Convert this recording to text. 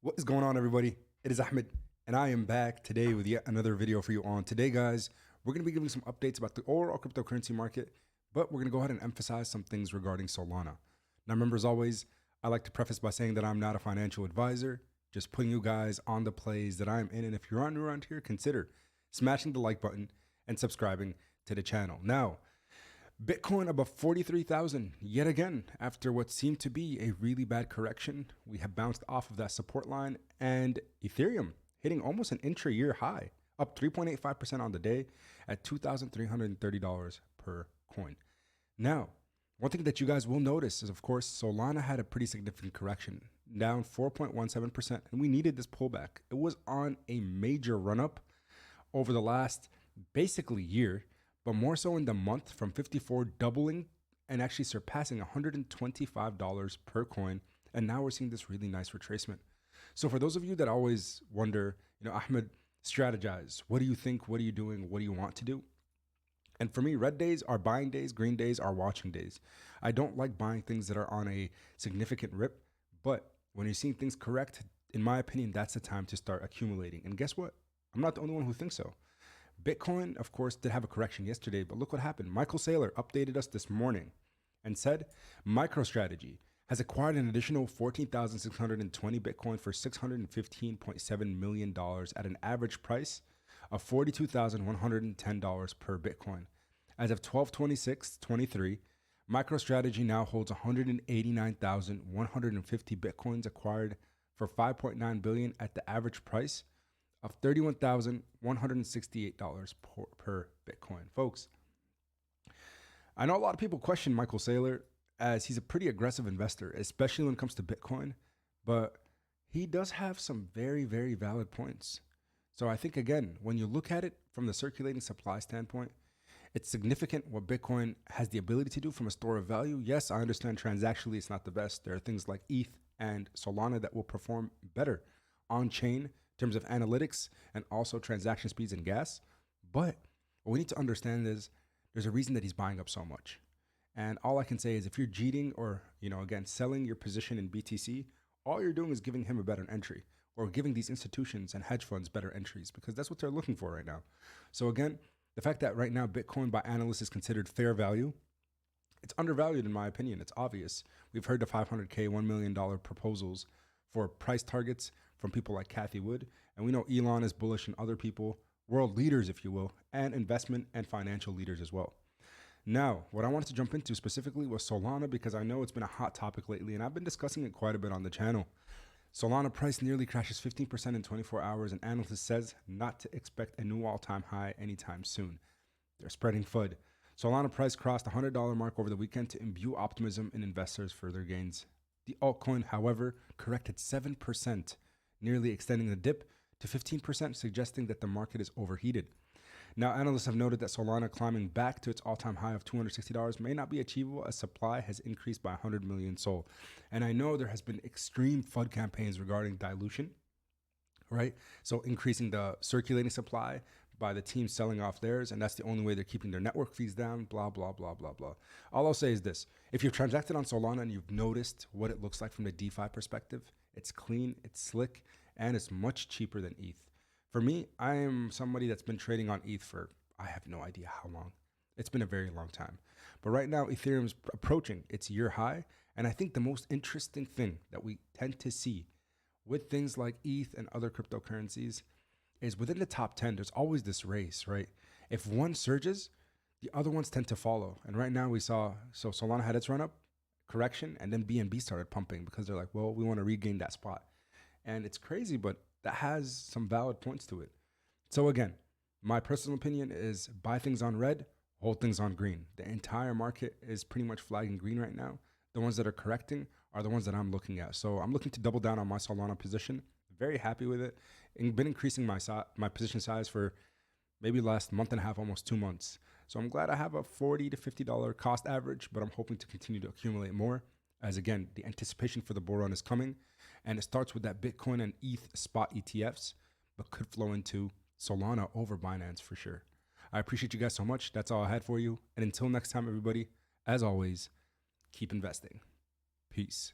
What is going on, everybody? It is Ahmed, and I am back today with yet another video for you on. Today, guys, we're going to be giving some updates about the overall cryptocurrency market, but we're going to go ahead and emphasize some things regarding Solana. Now, remember, as always, I like to preface by saying that I'm not a financial advisor, just putting you guys on the plays that I'm in. And if you're new around here, consider smashing the like button and subscribing to the channel. Now, Bitcoin above 43,000 yet again after what seemed to be a really bad correction. We have bounced off of that support line, and Ethereum hitting almost an intra-year high, up 3.85% on the day at $2,330 per coin. Now, one thing that you guys will notice is, of course, Solana had a pretty significant correction, down 4.17%, and we needed this pullback. It was on a major run-up over the last basically year, but more so in the month, from 54 doubling and actually surpassing $125 per coin. And now we're seeing this really nice retracement. So for those of you that always wonder, Ahmed, strategize. What do you think? What are you doing? What do you want to do? And for me, red days are buying days, green days are watching days. I don't like buying things that are on a significant rip, but when you're seeing things correct, in my opinion, that's the time to start accumulating. And guess what? I'm not the only one who thinks so. Bitcoin, of course, did have a correction yesterday, but look what happened. Michael Saylor updated us this morning and said MicroStrategy has acquired an additional 14,620 Bitcoin for $615.7 million at an average price of $42,110 per Bitcoin. As of 12/26/23, MicroStrategy now holds 189,150 Bitcoins acquired for $5.9 billion at the average price of $31,168 per Bitcoin. Folks, I know a lot of people question Michael Saylor as he's a pretty aggressive investor, especially when it comes to Bitcoin, but he does have some very, very valid points. So I think, again, when you look at it from the circulating supply standpoint, it's significant what Bitcoin has the ability to do from a store of value. Yes, I understand transactionally it's not the best. There are things like ETH and Solana that will perform better on chain in terms of analytics and also transaction speeds and gas. But what we need to understand is there's a reason that he's buying up so much. And all I can say is if you're cheating or, again, selling your position in BTC, all you're doing is giving him a better entry or giving these institutions and hedge funds better entries because that's what they're looking for right now. So again, the fact that right now Bitcoin by analysts is considered fair value, it's undervalued in my opinion. It's obvious. We've heard the $500K, $1 million proposals for price targets from people like Cathie Wood. And we know Elon is bullish and other people, world leaders, if you will, and investment and financial leaders as well. Now, what I wanted to jump into specifically was Solana because I know it's been a hot topic lately and I've been discussing it quite a bit on the channel. Solana price nearly crashes 15% in 24 hours and analyst says not to expect a new all-time high anytime soon. They're spreading FUD. Solana price crossed the $100 mark over the weekend to imbue optimism in investors' further gains. The altcoin, however, corrected 7%, nearly extending the dip to 15%, suggesting that the market is overheated. Now, analysts have noted that Solana climbing back to its all-time high of $260 may not be achievable as supply has increased by 100 million SOL. And I know there has been extreme FUD campaigns regarding dilution, right? So increasing the circulating supply by the team selling off theirs, and that's the only way they're keeping their network fees down, blah, blah, blah, blah, blah. All I'll say is this. If you've transacted on Solana and you've noticed what it looks like from the DeFi perspective, it's clean, it's slick, and it's much cheaper than ETH. For me, I am somebody that's been trading on ETH for, I have no idea how long. It's been a very long time. But right now, Ethereum's approaching its year high, and I think the most interesting thing that we tend to see with things like ETH and other cryptocurrencies is within the top 10, there's always this race, right? If one surges, the other ones tend to follow. And right now we saw, so Solana had its run up, correction, and then BNB started pumping because they're like, well, we want to regain that spot. And it's crazy, but that has some valid points to it. So again, my personal opinion is buy things on red, hold things on green. The entire market is pretty much flagging green right now. The ones that are correcting are the ones that I'm looking at. So I'm looking to double down on my Solana position. Very happy with it. And been increasing my position size for maybe last month and a half, almost 2 months. So I'm glad I have a $40 to $50 cost average, but I'm hoping to continue to accumulate more as, again, the anticipation for the bull run is coming. And it starts with that Bitcoin and ETH spot ETFs, but could flow into Solana over Binance for sure. I appreciate you guys so much. That's all I had for you. And until next time, everybody, as always, keep investing. Peace.